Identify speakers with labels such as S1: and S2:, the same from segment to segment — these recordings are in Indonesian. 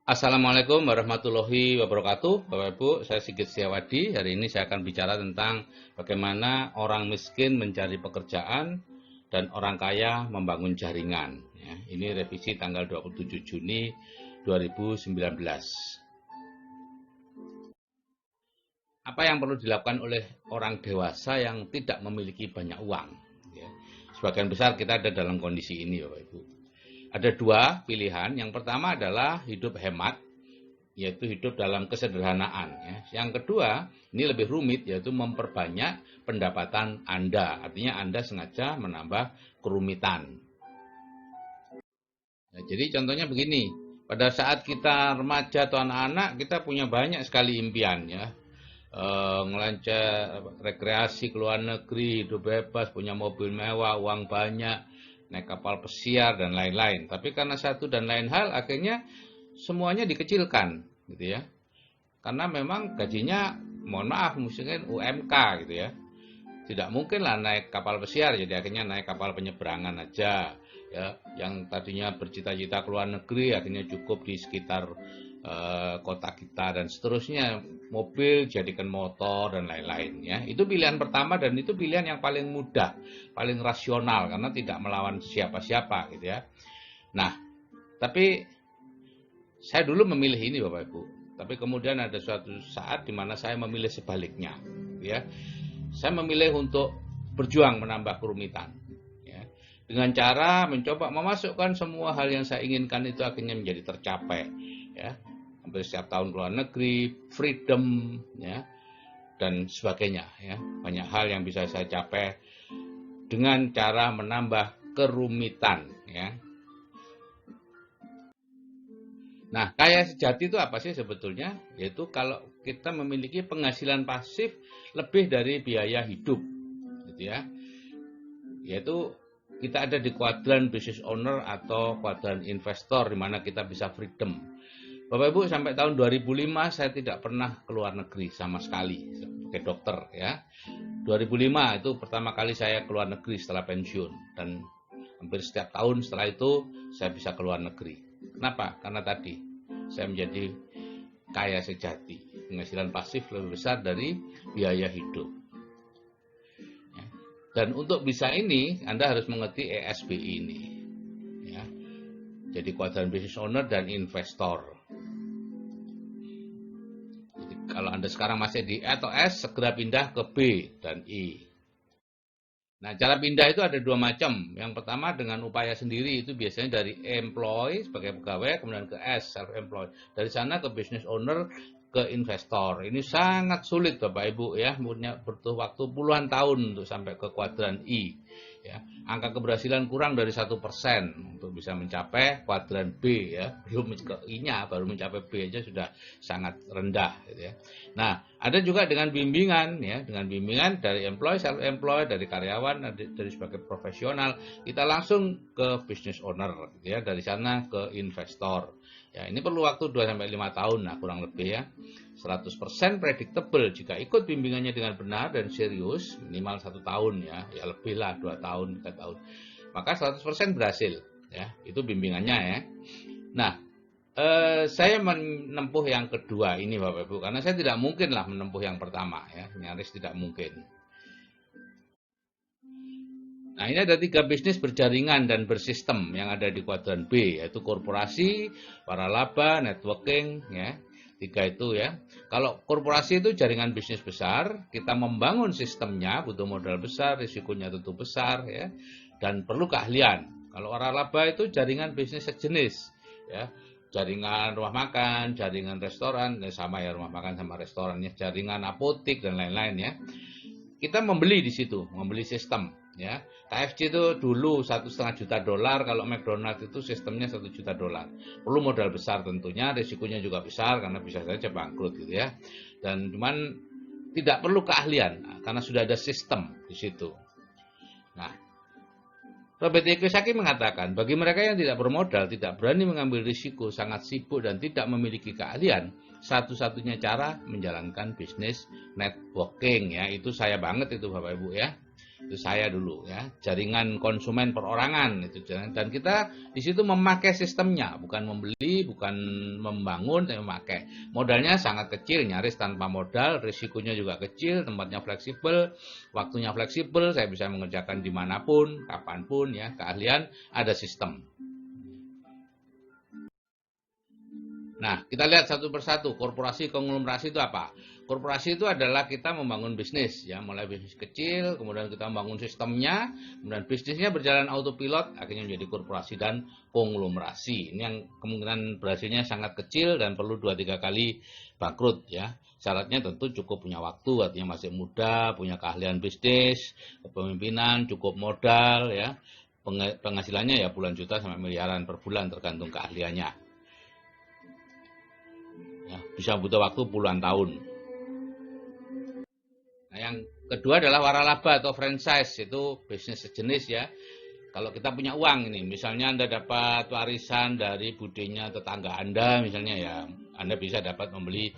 S1: Assalamualaikum warahmatullahi wabarakatuh, Bapak Ibu. Saya Sigit Setiawadi. Hari ini saya akan bicara tentang bagaimana orang miskin mencari pekerjaan dan orang kaya membangun jaringan. Ya, ini revisi tanggal 27 Juni 2019. Apa yang perlu dilakukan oleh orang dewasa yang tidak memiliki banyak uang? Ya, sebagian besar kita ada dalam kondisi ini, Bapak Ibu. Ada dua pilihan. Yang pertama adalah hidup hemat, yaitu hidup dalam kesederhanaan. Ya. Yang kedua, ini lebih rumit, yaitu memperbanyak pendapatan Anda. Artinya Anda sengaja menambah kerumitan. Nah, jadi contohnya begini, pada saat kita remaja atau anak-anak, kita punya banyak sekali impian, ya. Ngelancar rekreasi ke luar negeri, hidup bebas, punya mobil mewah, uang banyak, naik kapal pesiar dan lain-lain. Tapi karena satu dan lain hal akhirnya semuanya dikecilkan gitu ya. Karena memang gajinya mohon maaf mungkin UMK gitu ya. Tidak mungkin lah naik kapal pesiar, jadi akhirnya naik kapal penyeberangan aja ya. Yang tadinya bercita-cita ke luar negeri akhirnya cukup di sekitar kota kita dan seterusnya, mobil jadikan motor dan lain-lain ya. Itu pilihan pertama dan itu pilihan yang paling mudah, paling rasional karena tidak melawan siapa-siapa gitu ya. Nah, tapi saya dulu memilih ini Bapak Ibu. Tapi kemudian ada suatu saat di mana saya memilih sebaliknya gitu ya. Saya memilih untuk berjuang menambah kerumitan ya. Dengan cara mencoba memasukkan semua hal yang saya inginkan itu akhirnya menjadi tercapai ya. Hampir setiap tahun ke luar negeri, freedom ya, dan sebagainya ya. Banyak hal yang bisa saya capai dengan cara menambah kerumitan ya. Nah, kaya sejati itu apa sih sebetulnya? Yaitu kalau kita memiliki penghasilan pasif lebih dari biaya hidup gitu ya. Yaitu kita ada di kuadran business owner atau kuadran investor di mana kita bisa freedom. Bapak Ibu, sampai tahun 2005 saya tidak pernah keluar negeri sama sekali sebagai dokter ya. 2005 itu pertama kali saya keluar negeri setelah pensiun dan hampir setiap tahun setelah itu saya bisa keluar negeri. Kenapa? Karena tadi saya menjadi kaya sejati. Penghasilan pasif lebih besar dari biaya hidup. Dan untuk bisa ini Anda harus mengerti ESBI ini. Ya. Jadi kuadran business owner dan investor. Kalau Anda sekarang masih di E atau S, segera pindah ke B dan I. Nah, cara pindah itu ada dua macam. Yang pertama dengan upaya sendiri, itu biasanya dari employee sebagai pegawai, kemudian ke S, self-employed. Dari sana ke business owner, ke investor. Ini sangat sulit Bapak Ibu ya, butuh waktu puluhan tahun untuk sampai ke kuadran I. Ya, angka keberhasilan kurang dari 1% untuk bisa mencapai kuadran B ya, belum ke I-nya baru mencapai B aja sudah sangat rendah gitu ya. Nah, ada juga dengan bimbingan ya, dengan bimbingan dari employee, self employed, dari karyawan, dari sebagai profesional, kita langsung ke business owner gitu ya, dari sana ke investor. Ya, ini perlu waktu 2 sampai 5 tahun nah kurang lebih ya. 100% predictable jika ikut bimbingannya dengan benar dan serius, minimal 1 tahun ya, ya lebih lah 2 tahun, 3 tahun. Maka 100% berhasil ya. Itu bimbingannya ya. Nah, saya menempuh yang kedua ini Bapak Ibu karena saya tidak mungkin lah menempuh yang pertama ya, nyaris tidak mungkin. Nah, ini ada 3 bisnis berjaringan dan bersistem yang ada di kuadran B, yaitu korporasi, waralaba, networking, ya. 3 itu ya. Kalau korporasi itu jaringan bisnis besar, kita membangun sistemnya, butuh modal besar, risikonya tentu besar, ya. Dan perlu keahlian. Kalau waralaba itu jaringan bisnis sejenis, ya. Jaringan rumah makan, jaringan restoran, sama ya rumah makan sama restorannya, jaringan apotik dan lain-lain ya. Kita membeli di situ, membeli sistem ya. KFC itu dulu $1,5 juta, kalau McDonald itu sistemnya $1 juta. Perlu modal besar tentunya, risikonya juga besar karena bisa saja bangkrut gitu ya. Dan cuman tidak perlu keahlian karena sudah ada sistem di situ. Nah, Robert Kiyosaki mengatakan, bagi mereka yang tidak bermodal, tidak berani mengambil risiko, sangat sibuk dan tidak memiliki keahlian, satu-satunya cara menjalankan bisnis networking ya. Itu saya banget itu Bapak Ibu ya. Itu saya dulu ya, jaringan konsumen perorangan itu, dan kita di situ memakai sistemnya, bukan membeli, bukan membangun, tapi memakai. Modalnya sangat kecil, nyaris tanpa modal, risikonya juga kecil, tempatnya fleksibel, waktunya fleksibel, saya bisa mengerjakan dimanapun, kapanpun ya, keahlian, ada sistem. Nah, kita lihat satu persatu, korporasi konglomerasi itu apa? Korporasi itu adalah kita membangun bisnis, ya, mulai bisnis kecil, kemudian kita membangun sistemnya, kemudian bisnisnya berjalan autopilot, akhirnya menjadi korporasi dan konglomerasi. Ini yang kemungkinan berhasilnya sangat kecil dan perlu 2-3 kali bangkrut, ya. Syaratnya tentu cukup punya waktu, artinya masih muda, punya keahlian bisnis, kepemimpinan, cukup modal, ya. Penghasilannya ya puluhan juta sampai miliaran per bulan tergantung keahliannya. Ya, bisa butuh waktu puluhan tahun. Nah, yang kedua adalah waralaba atau franchise, itu bisnis sejenis ya. Kalau kita punya uang ini, misalnya Anda dapat warisan dari budenya tetangga Anda, misalnya ya, Anda bisa dapat membeli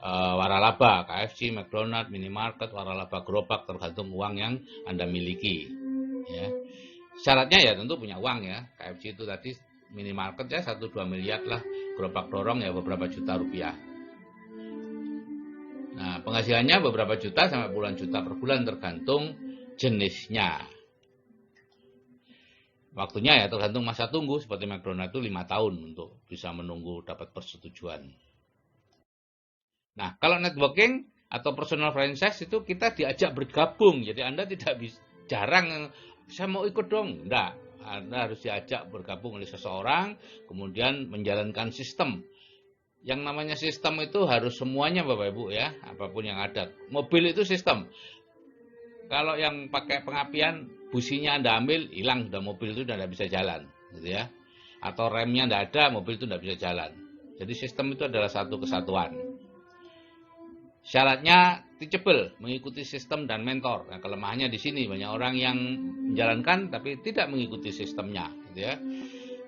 S1: waralaba, KFC, McDonald, minimarket, waralaba gerobak, tergantung uang yang Anda miliki. Ya. Syaratnya ya tentu punya uang ya. KFC itu tadi minimarket ya 1-2 miliar lah, gerobak dorong ya beberapa juta rupiah. Nah, penghasilannya beberapa juta sampai puluhan juta per bulan tergantung jenisnya. Waktunya ya tergantung masa tunggu, seperti McDonald itu 5 tahun untuk bisa menunggu dapat persetujuan. Nah, kalau networking atau personal franchise itu kita diajak bergabung. Jadi Anda tidak bisa, jarang saya mau ikut dong. Enggak, Anda harus diajak bergabung oleh seseorang, kemudian menjalankan sistem. Yang namanya sistem itu harus semuanya Bapak Ibu ya, apapun yang ada. Mobil itu sistem. Kalau yang pakai pengapian, businya Anda ambil, hilang, sudah mobil itu sudah tidak bisa jalan, gitu ya. Atau remnya tidak ada, mobil itu tidak bisa jalan. Jadi sistem itu adalah satu kesatuan. Syaratnya teachable, mengikuti sistem dan mentor. Nah, kelemahannya di sini banyak orang yang menjalankan tapi tidak mengikuti sistemnya, gitu ya.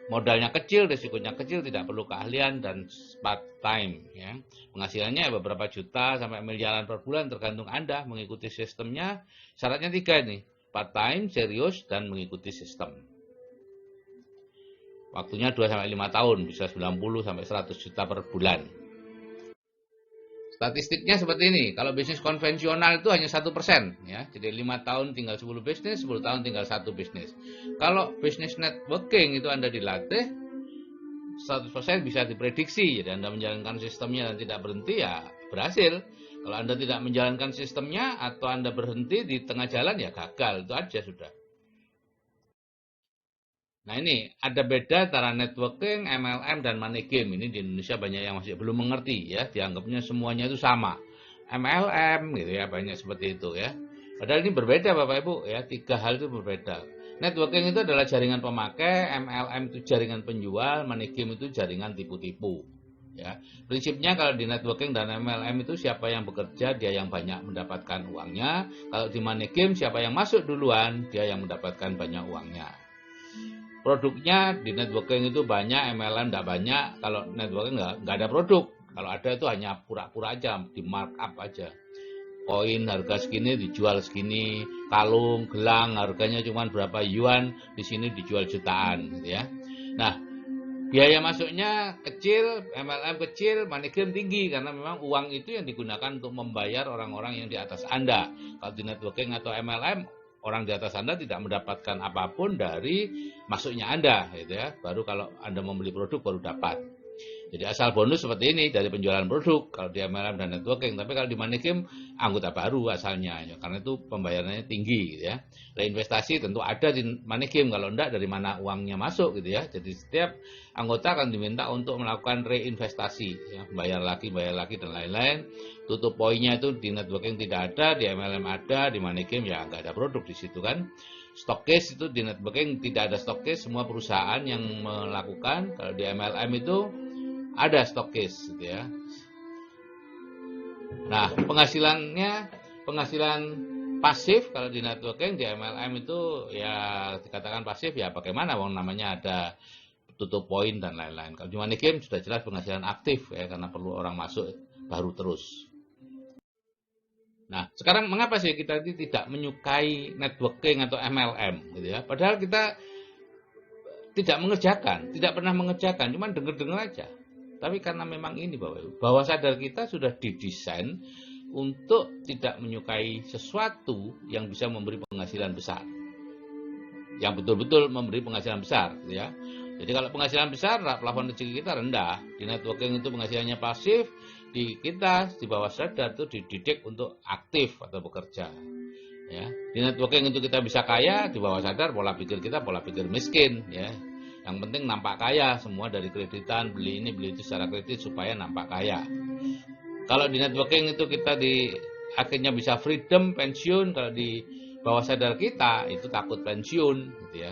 S1: Modalnya kecil, risikonya kecil, tidak perlu keahlian dan part time ya. Penghasilannya beberapa juta sampai miliaran per bulan tergantung Anda mengikuti sistemnya. Syaratnya 3 nih, part time, serius dan mengikuti sistem. Waktunya 2-5 tahun, bisa 90 sampai 100 juta per bulan. Statistiknya seperti ini, kalau bisnis konvensional itu hanya 1%, ya. Jadi 5 tahun tinggal 10 bisnis, 10 tahun tinggal 1 bisnis. Kalau bisnis networking itu Anda dilatih, 100% bisa diprediksi. Jadi Anda menjalankan sistemnya dan tidak berhenti, ya berhasil. Kalau Anda tidak menjalankan sistemnya atau Anda berhenti di tengah jalan, ya gagal. Itu aja sudah. Nah, ini ada beda antara networking, MLM, dan money game. Ini di Indonesia banyak yang masih belum mengerti ya, dianggapnya semuanya itu sama. MLM gitu ya, banyak seperti itu ya. Padahal ini berbeda Bapak Ibu ya, 3 hal itu berbeda. Networking itu adalah jaringan pemakai, MLM itu jaringan penjual, money game itu jaringan tipu-tipu. Ya, prinsipnya kalau di networking dan MLM itu siapa yang bekerja dia yang banyak mendapatkan uangnya. Kalau di money game siapa yang masuk duluan dia yang mendapatkan banyak uangnya. Produknya di networking itu banyak, MLM tidak banyak. Kalau networking nggak ada produk. Kalau ada itu hanya pura-pura aja, di markup aja. Koin harga segini dijual segini, kalung, gelang harganya cuma berapa yuan, di sini dijual jutaan, gitu ya. Nah, biaya masuknya kecil, MLM kecil, money game tinggi karena memang uang itu yang digunakan untuk membayar orang-orang yang di atas Anda. Kalau di networking atau MLM, orang di atas Anda tidak mendapatkan apapun dari masuknya Anda, gitu ya. Baru kalau Anda membeli produk baru dapat. Jadi asal bonus seperti ini dari penjualan produk kalau di MLM dan networking. Tapi kalau di money game anggota baru asalnya, ya, karena itu pembayarannya tinggi, gitu ya. Reinvestasi tentu ada di money game, kalau enggak dari mana uangnya masuk, gitu ya. Jadi setiap anggota akan diminta untuk melakukan reinvestasi, ya, bayar lagi dan lain-lain. Tutup poinnya itu di networking tidak ada, di MLM ada, di money game ya nggak ada produk di situ kan. Stockcase itu di networking tidak ada stockcase, semua perusahaan yang melakukan. Kalau di MLM itu ada stockcase, gitu ya. Nah, penghasilan pasif kalau di networking, di MLM itu ya dikatakan pasif ya bagaimana, wong namanya ada tutup poin dan lain-lain. Kalau di money game sudah jelas penghasilan aktif ya, karena perlu orang masuk baru terus. Nah, sekarang mengapa sih kita tidak menyukai networking atau MLM gitu ya? Padahal kita tidak mengerjakan, tidak pernah mengerjakan, cuman dengar-dengar aja. Tapi karena memang ini Bapak Ibu, bawah sadar kita sudah didesain untuk tidak menyukai sesuatu yang bisa memberi penghasilan besar. Yang betul-betul memberi penghasilan besar, gitu ya. Jadi kalau penghasilan besar, plafon rezeki kita rendah. Di networking itu penghasilannya pasif, di kita di bawah sadar itu dididik untuk aktif atau bekerja. Ya, di networking itu kita bisa kaya, di bawah sadar pola pikir kita pola pikir miskin, ya. Yang penting nampak kaya, semua dari kreditan, beli ini beli itu secara kredit supaya nampak kaya. Kalau di networking itu kita akhirnya bisa freedom pensiun, kalau di bawah sadar kita itu takut pensiun, gitu ya.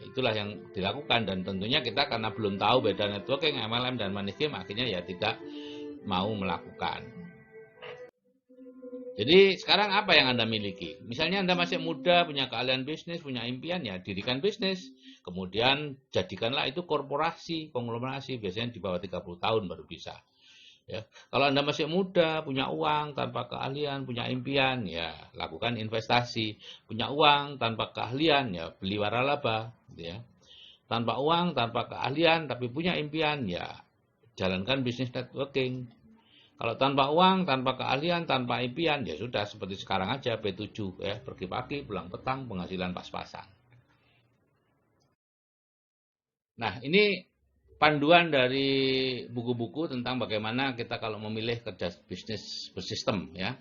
S1: Itulah yang dilakukan, dan tentunya kita karena belum tahu beda networking, MLM dan money game, akhirnya ya tidak mau melakukan. Jadi sekarang apa yang Anda miliki? Misalnya Anda masih muda, punya keahlian bisnis, punya impian, ya dirikan bisnis. Kemudian jadikanlah itu korporasi, konglomerasi, biasanya di bawah 30 tahun baru bisa. Ya. Kalau Anda masih muda, punya uang tanpa keahlian, punya impian, ya lakukan investasi. Punya uang tanpa keahlian, ya beli waralaba. Gitu ya. Tanpa uang, tanpa keahlian, tapi punya impian, ya jalankan bisnis networking. Kalau tanpa uang, tanpa keahlian, tanpa impian, ya sudah seperti sekarang aja P7 ya, pergi pagi, pulang petang, penghasilan pas-pasan. Nah, ini panduan dari buku-buku tentang bagaimana kita kalau memilih kerja bisnis bersistem ya.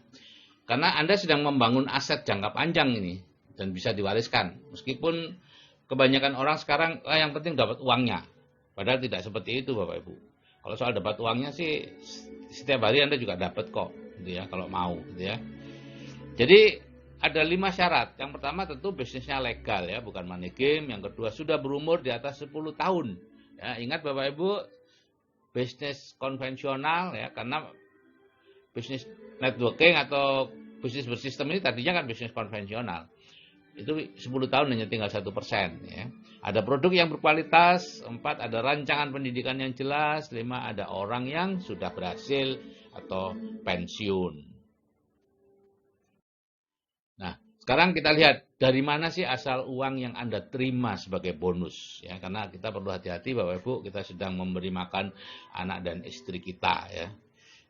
S1: Karena Anda sedang membangun aset jangka panjang ini dan bisa diwariskan. Meskipun kebanyakan orang sekarang yang penting dapat uangnya. Padahal tidak seperti itu Bapak Ibu. Kalau soal dapat uangnya sih setiap hari Anda juga dapat kok, gitu ya, kalau mau, gitu ya. Jadi ada 5 syarat. Yang pertama tentu bisnisnya legal ya, bukan money game. Yang kedua sudah berumur di atas 10 tahun. Ya, ingat Bapak Ibu, bisnis konvensional ya, karena bisnis networking atau bisnis bersistem ini tadinya kan bisnis konvensional. Itu 10 tahun hanya tinggal 1% ya. Ada produk yang berkualitas, 4 ada rancangan pendidikan yang jelas, 5 ada orang yang sudah berhasil atau pensiun. Nah, sekarang kita lihat dari mana sih asal uang yang Anda terima sebagai bonus ya, karena kita perlu hati-hati Bapak Ibu, kita sedang memberi makan anak dan istri kita ya.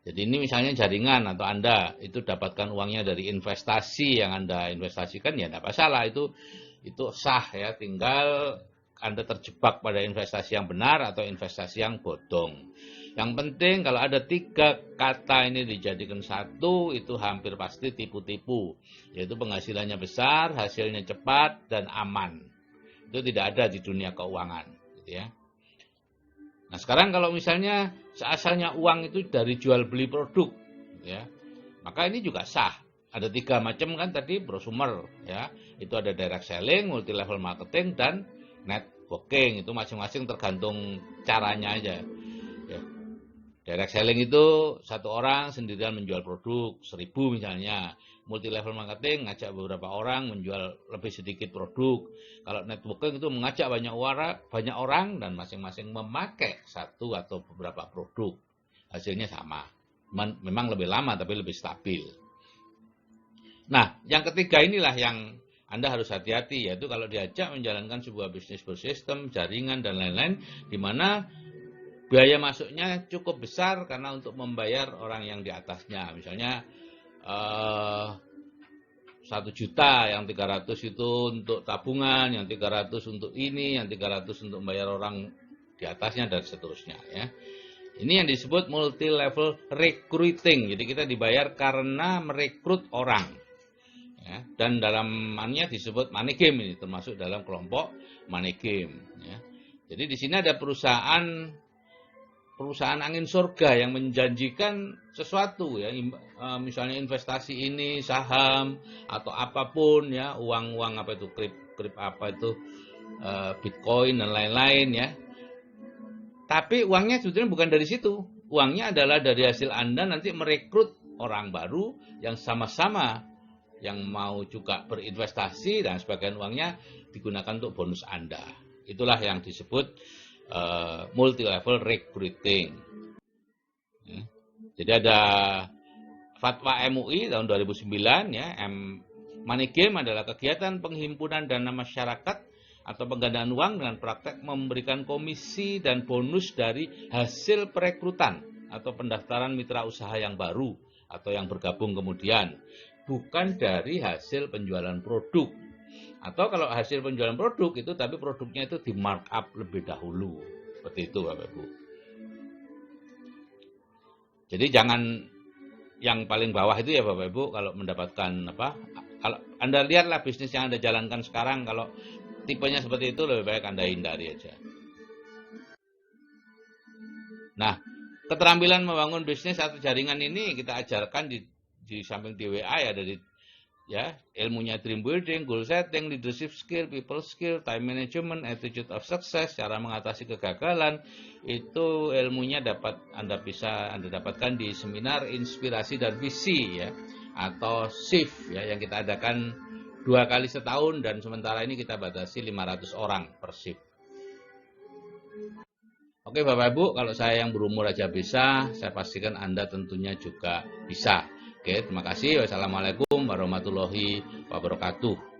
S1: Jadi ini misalnya jaringan atau Anda itu dapatkan uangnya dari investasi yang Anda investasikan, ya tidak masalah, itu sah ya, tinggal Anda terjebak pada investasi yang benar atau investasi yang bodong. Yang penting kalau ada 3 kata ini dijadikan satu, itu hampir pasti tipu-tipu, yaitu penghasilannya besar, hasilnya cepat, dan aman. Itu tidak ada di dunia keuangan gitu ya. Nah sekarang kalau misalnya seasalnya uang itu dari jual beli produk, ya, maka ini juga sah. Ada 3 macam kan tadi, prosumer, ya, itu ada direct selling, multi level marketing, dan networking. Itu masing-masing tergantung caranya aja. Ya. Direct selling itu satu orang sendirian menjual produk 1000 misalnya. Multi level marketing ngajak beberapa orang menjual lebih sedikit produk. Kalau networking itu mengajak banyak orang dan masing-masing memakai satu atau beberapa produk. Hasilnya sama. Memang lebih lama tapi lebih stabil. Nah, yang ketiga inilah yang Anda harus hati-hati, yaitu kalau diajak menjalankan sebuah bisnis bersistem, jaringan dan lain-lain, di mana biaya masuknya cukup besar karena untuk membayar orang yang di atasnya. Misalnya 1 juta, yang 300 itu untuk tabungan, yang 300 untuk ini, yang 300 untuk membayar orang di atasnya, dan seterusnya ya. Ini yang disebut multi level recruiting. Jadi kita dibayar karena merekrut orang ya. Dan dalam mannya disebut money game, ini termasuk dalam kelompok money game ya. Jadi di sini ada perusahaan angin surga yang menjanjikan sesuatu ya, misalnya investasi ini, saham atau apapun ya, uang apa itu, krip apa itu, Bitcoin dan lain-lain ya. Tapi uangnya sebetulnya bukan dari situ. Uangnya adalah dari hasil Anda nanti merekrut orang baru yang sama-sama yang mau juga berinvestasi, dan sebagian uangnya digunakan untuk bonus Anda. Itulah yang disebut multi level recruiting. Jadi ada Fatwa MUI tahun 2009 ya, money game adalah kegiatan penghimpunan dana masyarakat atau penggandaan uang dengan praktek memberikan komisi dan bonus dari hasil perekrutan atau pendaftaran mitra usaha yang baru atau yang bergabung kemudian, bukan dari hasil penjualan produk. Atau kalau hasil penjualan produk itu, tapi produknya itu di markup lebih dahulu. Seperti itu Bapak Ibu. Jadi jangan yang paling bawah itu ya Bapak Ibu, kalau mendapatkan kalau Anda lihatlah bisnis yang Anda jalankan sekarang, kalau tipenya seperti itu lebih baik Anda hindari aja. Nah, keterampilan membangun bisnis atau jaringan ini kita ajarkan di samping di WA ya, dari ya, ilmunya dream building, goal setting, leadership skill, people skill, time management, attitude of success, cara mengatasi kegagalan. Itu ilmunya Anda dapatkan di seminar inspirasi dan visi ya, atau SIF ya, yang kita adakan 2 kali setahun, dan sementara ini kita batasi 500 orang per SIF. Oke Bapak Ibu, kalau saya yang berumur aja bisa, saya pastikan Anda tentunya juga bisa. Oke, terima kasih. Wassalamualaikum warahmatullahi wabarakatuh.